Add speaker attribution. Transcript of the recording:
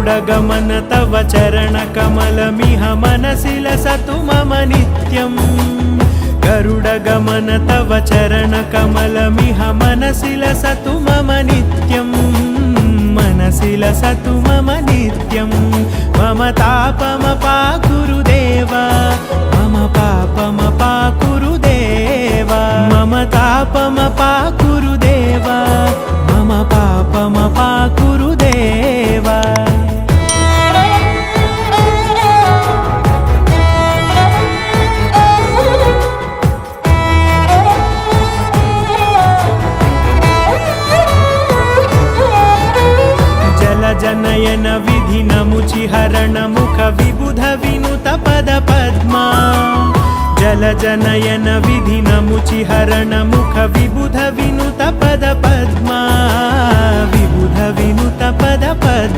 Speaker 1: गरुडगमन तव चरणकमलमिह मनसि लसतु मम नित्यम् गरुडगमन तव चरणकमलमिह मनसि लसतु मम नित्यम् मनसि लसतु मम नित्यम् मम तापमपाकुरुदेव मम पापमपाकुरुदेव मम तापमपाकुरुदेव मम पापमपाकुरुदेव जनयन विधिनमुचिहरण मुख विबुध विनुत पद पद्मा जलजनयन विधिनमुचिहरण मुख विबुध विनुत पद पद्मा विबुध विनुत पद पद्मा।